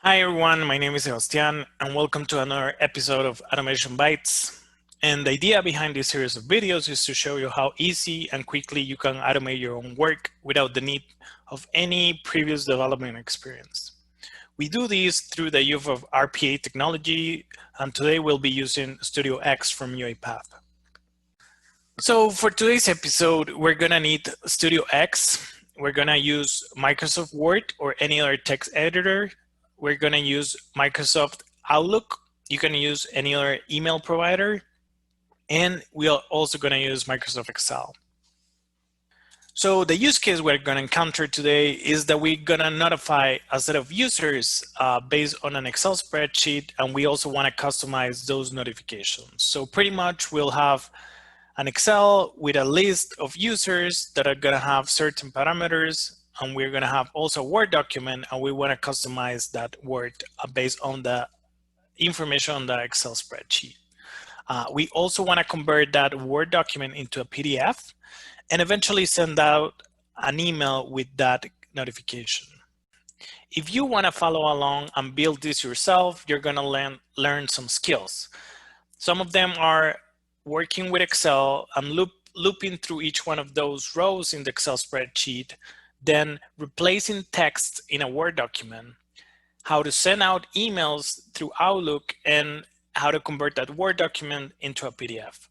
Hi everyone, my name is Sebastian and welcome to another episode of Automation Bytes. And the idea behind this series of videos is to show you how easy and quickly you can automate your own work without the need of any previous development experience. We do this through the use of RPA technology, and today we'll be using Studio X from UiPath. So for today's episode, we're gonna need Studio X. We're gonna use Microsoft Word or any other text editor. We're gonna use Microsoft Outlook. You can use any other email provider. And we are also gonna use Microsoft Excel. So the use case we're gonna encounter today is that we're gonna notify a set of users based on an Excel spreadsheet, and we also wanna customize those notifications. So pretty much we'll have an Excel with a list of users that are gonna have certain parameters, and we're gonna have also a Word document, and we wanna customize that Word based on the information on the Excel spreadsheet. We also wanna convert that Word document into a PDF and eventually send out an email with that notification. If you wanna follow along and build this yourself, you're gonna learn some skills. Some of them are working with Excel and looping through each one of those rows in the Excel spreadsheet, then replacing text in a Word document, how to send out emails through Outlook, and how to convert that Word document into a PDF.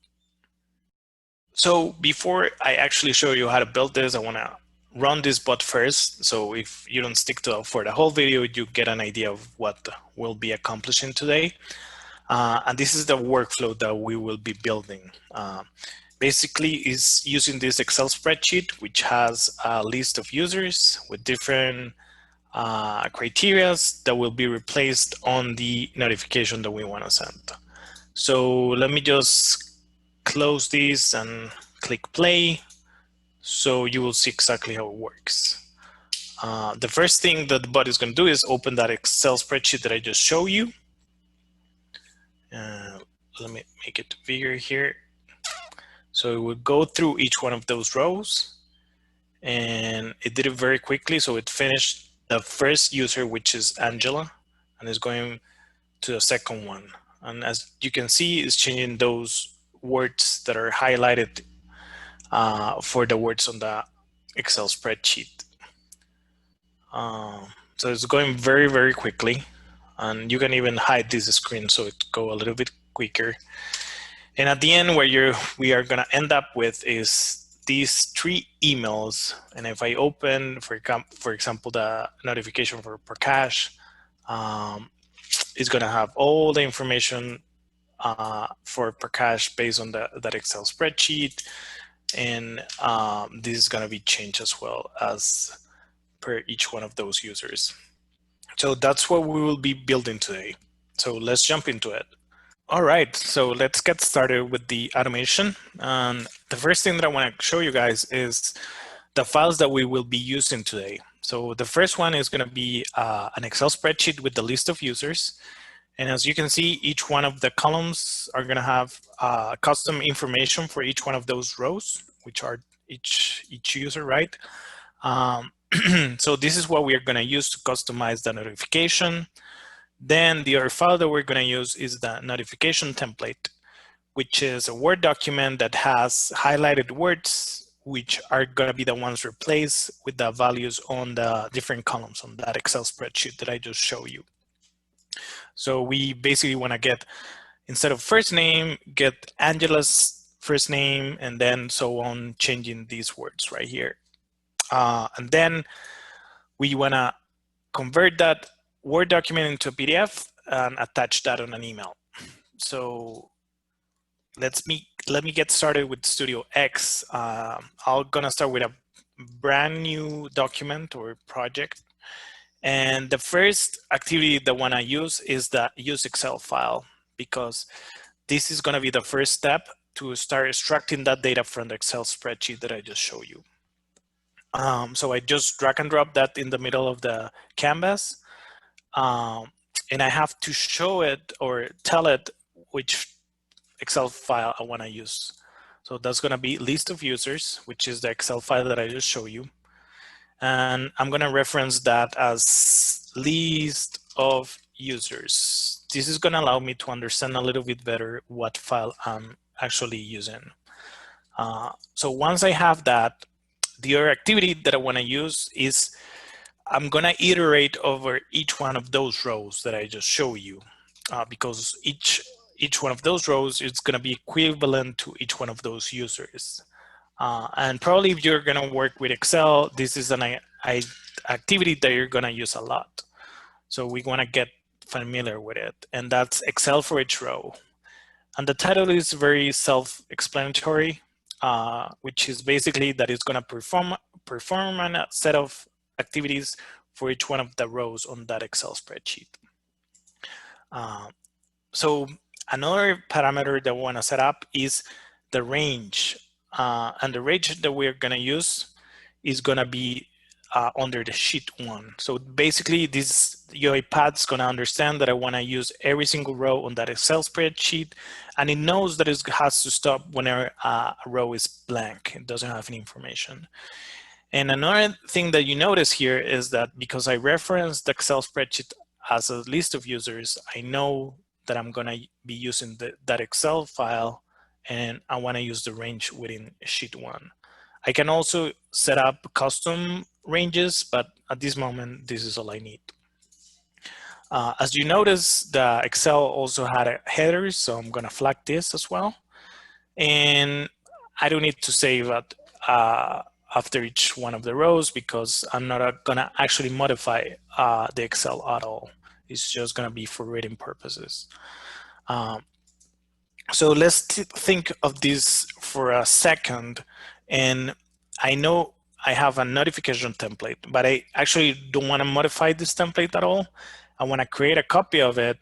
So before I actually show you how to build this, I want to run this bot first. So if you don't stick to for the whole video, you get an idea of what we'll be accomplishing today. And this is the workflow that we will be building. Basically is using this Excel spreadsheet, which has a list of users with different criteria that will be replaced on the notification that we want to send. So let me just close this and click play. So you will see exactly how it works. The first thing that the bot is going to do is open that Excel spreadsheet that I just showed you. Let me make it bigger here. So it would go through each one of those rows, and it did it very quickly. So it finished the first user, which is Angela, and is going to the second one. And as you can see, it's changing those words that are highlighted for the words on the Excel spreadsheet. So it's going very, very quickly. And you can even hide this screen so it go a little bit quicker. And at the end, where we are going to end up with is these 3 emails. And if I open, for example, the notification for Prakash, it's going to have all the information for Prakash based on that Excel spreadsheet. And this is going to be changed as well as per each one of those users. So that's what we will be building today. So let's jump into it. All right, so let's get started with the automation. The first thing that I want to show you guys is the files that we will be using today. So the first one is going to be an Excel spreadsheet with the list of users. And as you can see, each one of the columns are going to have custom information for each one of those rows, which are each user, right? So this is what we are going to use to customize the notification. Then the other file that we're going to use is the notification template, which is a Word document that has highlighted words, which are going to be the ones replaced with the values on the different columns on that Excel spreadsheet that I just showed you. So we basically want to get, instead of first name, get Angela's first name, and then so on, changing these words right here. And then we want to convert that Word document into a PDF and attach that on an email. So let me get started with Studio X. I'm gonna start with a brand new document or project. And the first activity that I wanna use is the use Excel file, because this is gonna be the first step to start extracting that data from the Excel spreadsheet that I just showed you. So I just drag and drop that in the middle of the canvas. And I have to show it or tell it which Excel file I want to use. So that's going to be list of users, which is the Excel file that I just showed you. And I'm going to reference that as list of users. This is going to allow me to understand a little bit better what file I'm actually using. So once I have that, the other activity that I want to use is I'm going to iterate over each one of those rows that I just showed you, because each one of those rows is going to be equivalent to each one of those users. And probably if you're going to work with Excel, this is an activity that you're going to use a lot. So we want to get familiar with it. And that's Excel for each row. And the title is very self-explanatory, which is basically that it's going to perform a set of activities for each one of the rows on that Excel spreadsheet. So another parameter that we want to set up is the range. And the range that we're going to use is going to be under the sheet 1. So basically this UiPath is going to understand that I want to use every single row on that Excel spreadsheet, and it knows that it has to stop whenever a row is blank. It doesn't have any information. And another thing that you notice here is that because I referenced the Excel spreadsheet as a list of users, I know that I'm going to be using that Excel file, and I want to use the range within sheet 1. I can also set up custom ranges, but at this moment, this is all I need. As you notice, the Excel also had a header, so I'm going to flag this as well. And I don't need to save it after each one of the rows because I'm not going to actually modify the Excel at all. It's just going to be for reading purposes. So let's think of this for a second. And I know I have a notification template, but I actually don't want to modify this template at all. I want to create a copy of it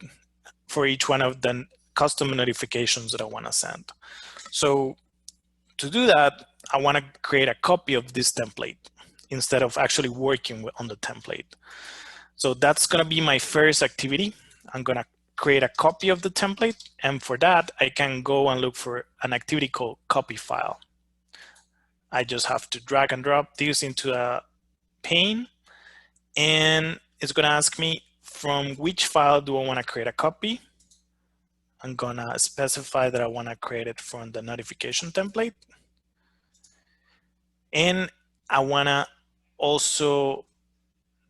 for each one of the custom notifications that I want to send. So to do that, I want to create a copy of this template instead of actually working on the template. So that's going to be my first activity. I'm going to create a copy of the template. And for that, I can go and look for an activity called copy file. I just have to drag and drop this into a pane, and it's going to ask me from which file do I want to create a copy. I'm going to specify that I want to create it from the notification template. And I want to also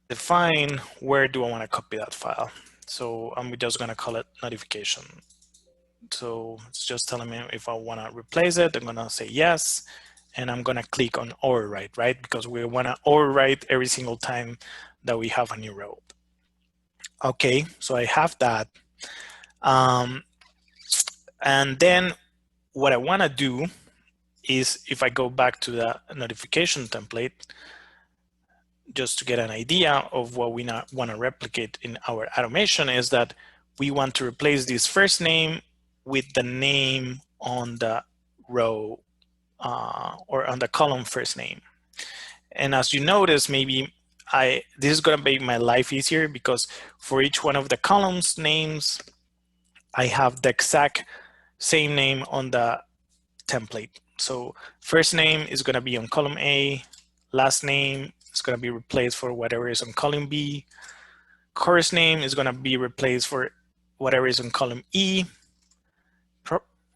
define where do I want to copy that file. So I'm just going to call it notification. So it's just telling me if I want to replace it. I'm going to say yes. And I'm going to click on overwrite, right? Because we want to overwrite every single time that we have a new row. Okay, so I have that. And then what I want to do is if I go back to the notification template, just to get an idea of what we want to replicate in our automation is that we want to replace this first name with the name on the row or on the column first name. And as you notice, maybe this is going to make my life easier because for each one of the columns names, I have the exact same name on the template. So first name is going to be on column A, last name is going to be replaced for whatever is on column B, course name is going to be replaced for whatever is on column E,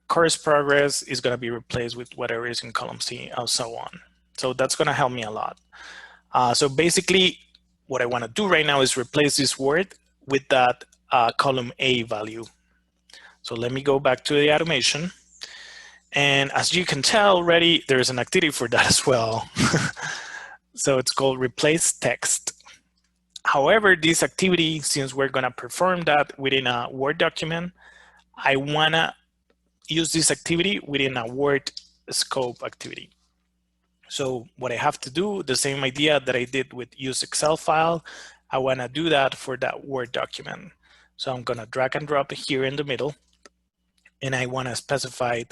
course progress is going to be replaced with whatever is in column C, and so on. So that's going to help me a lot. So basically, what I want to do right now is replace this word with that column A value. So let me go back to the automation. And as you can tell already, there's an activity for that as well. So it's called replace text. However, this activity, since we're going to perform that within a Word document, I want to use this activity within a Word scope activity. So what I have to do, the same idea that I did with use Excel file, I want to do that for that Word document. So I'm going to drag and drop here in the middle, and I want to specify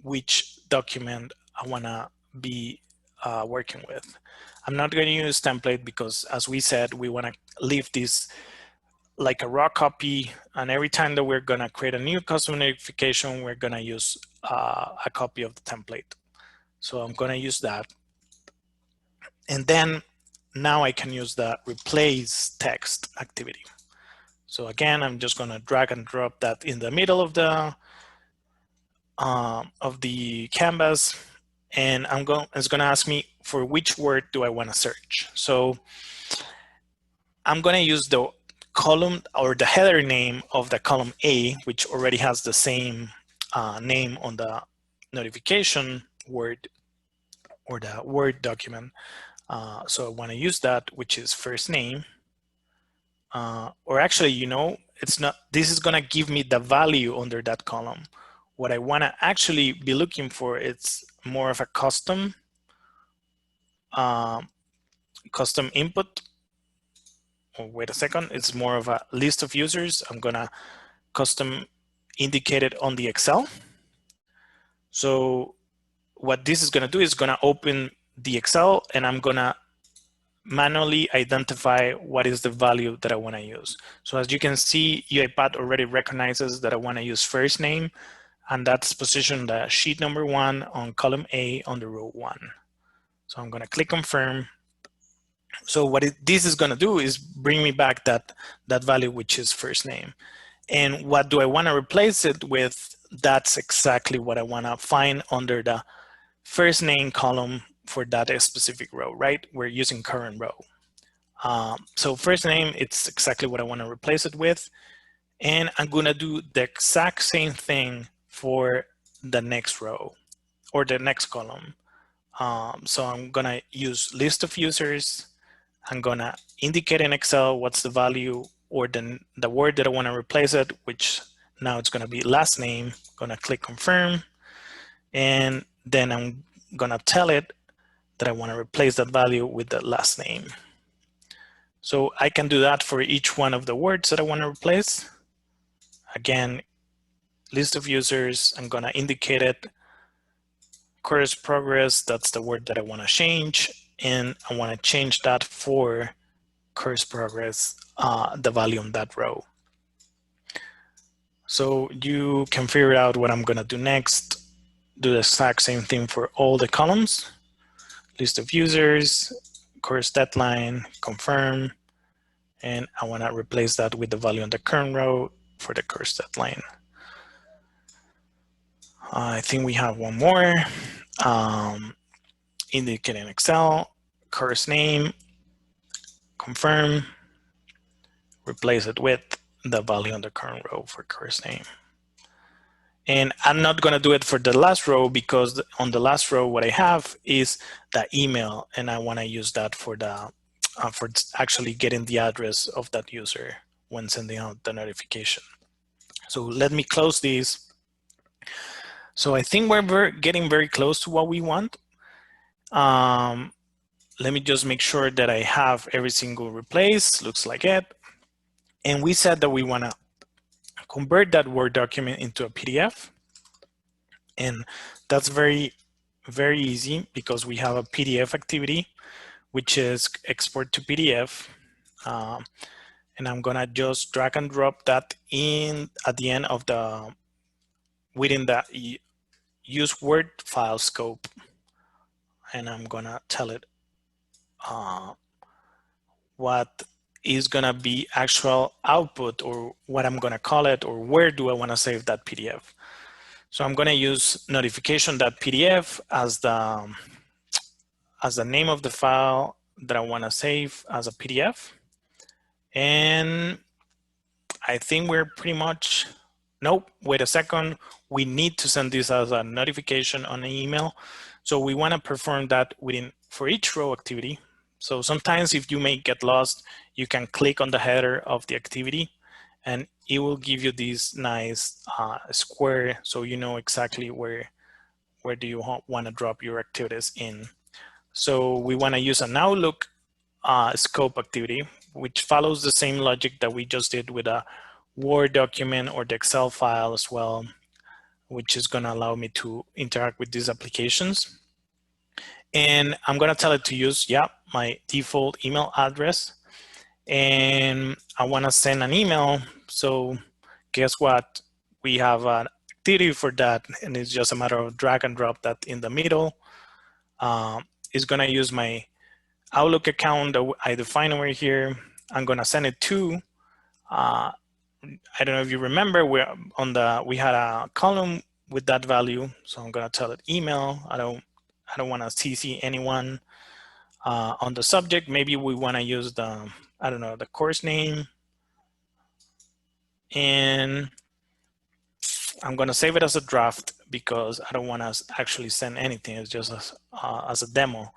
which document I want to be working with. I'm not going to use template because, as we said, we want to leave this like a raw copy, and every time that we're going to create a new custom notification, we're going to use a copy of the template. So I'm going to use that. And then now I can use the replace text activity. So again, I'm just gonna drag and drop that in the middle of the canvas, and it's gonna ask me for which word do I wanna search. So I'm gonna use the column or the header name of the column A, which already has the same name on the notification word or the Word document. So I want to use that, which is first name. Or actually, it's not, this is going to give me the value under that column. What I want to actually be looking for, it's more of a custom input. Oh, wait a second, it's more of a list of users. I'm going to custom indicate it on the Excel. So what this is going to do is going to open the Excel, and I'm going to manually identify what is the value that I want to use. So as you can see, UiPath already recognizes that I want to use first name, and that's positioned the sheet number 1 on column A on the row 1. So I'm going to click confirm. So what this is going to do is bring me back that value, which is first name. And what do I want to replace it with? That's exactly what I want to find under the first name column for that specific row, right? We're using current row. So first name, it's exactly what I want to replace it with. And I'm going to do the exact same thing for the next row or the next column. So I'm going to use list of users. I'm going to indicate in Excel what's the value or the word that I want to replace it, which now it's going to be last name. I'm going to click confirm. And then I'm going to tell it that I want to replace that value with the last name. So I can do that for each one of the words that I want to replace. Again, list of users, I'm going to indicate it. Course progress, that's the word that I want to change. And I want to change that for course progress, the value on that row. So you can figure out what I'm going to do next. Do the exact same thing for all the columns. List of users, course deadline, confirm, and I want to replace that with the value on the current row for the course deadline. I think we have one more. Indicate in Excel, course name, confirm, replace it with the value on the current row for course name. And I'm not going to do it for the last row because on the last row, what I have is the email, and I want to use that for the for actually getting the address of that user when sending out the notification. So let me close these. So I think we're getting very close to what we want. Let me just make sure that I have every single replace. Looks like it. And we said that we want to convert that Word document into a PDF. And that's very, very easy because we have a PDF activity, which is export to PDF. And I'm gonna just drag and drop that in at the end of within the use Word file scope. And I'm gonna tell it what is gonna be actual output, or what I'm gonna call it, or where do I wanna save that PDF. So I'm gonna use notification.pdf as the name of the file that I wanna save as a PDF. And I think we're pretty much, nope, wait a second. We need to send this as a notification on an email. So we wanna perform that for each row activity. So sometimes if you may get lost, you can click on the header of the activity and it will give you this nice square, so you know exactly where do you want to drop your activities in. So we want to use an Outlook scope activity, which follows the same logic that we just did with a Word document or the Excel file as well, which is going to allow me to interact with these applications. And I'm going to tell it to use, my default email address. And I want to send an email. So guess what? We have an activity for that, and it's just a matter of drag and drop that in the middle. It's going to use my Outlook account that I define over here. I'm going to send it to I don't know if you remember, we had a column with that value. So I'm gonna tell it email. I don't want to CC anyone on the subject. Maybe we want to use the, I don't know, the course name. And I'm going to save it as a draft because I don't want to actually send anything. It's just as a demo.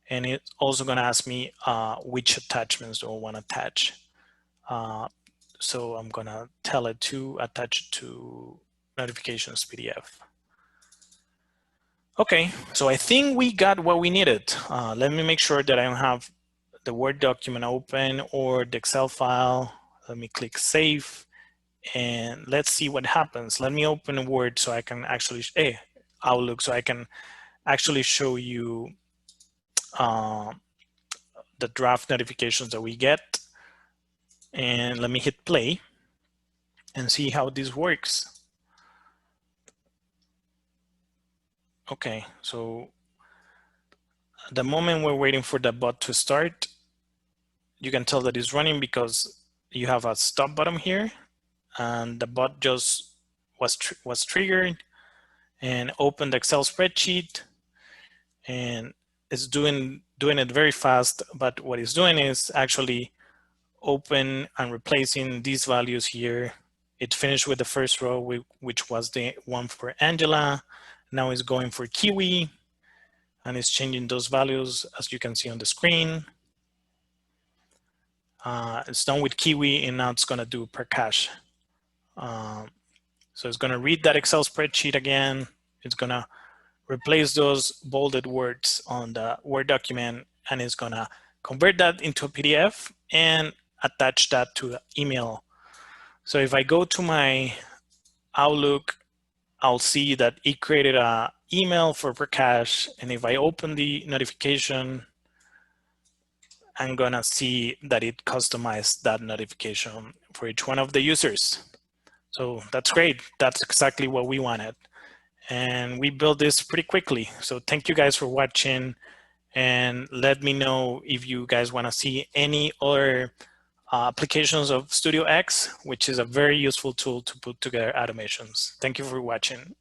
And it's also going to ask me which attachments do I want to attach. So I'm going to tell it to attach it to notifications PDF. Okay, so I think we got what we needed. Let me make sure that I don't have the Word document open or the Excel file. Let me click Save, and let's see what happens. Let me open Word so I can actually, Outlook, so I can actually show you the draft notifications that we get. And let me hit play and see how this works. Okay, so at the moment we're waiting for the bot to start, you can tell that it's running because you have a stop button here, and the bot just was triggered and opened the Excel spreadsheet, and it's doing it very fast. But what it's doing is actually open and replacing these values here. It finished with the first row, which was the one for Angela. Now it's going for Kiwi, and it's changing those values as you can see on the screen. It's done with Kiwi, and now it's going to do Prakash. So it's going to read that Excel spreadsheet again. It's going to replace those bolded words on the Word document, and it's going to convert that into a PDF and attach that to the email. So if I go to my Outlook, I'll see that it created an email for Prakash. And if I open the notification, I'm going to see that it customized that notification for each one of the users. So that's great. That's exactly what we wanted. And we built this pretty quickly. So thank you guys for watching, and let me know if you guys want to see any other applications of Studio X, which is a very useful tool to put together automations. Thank you for watching.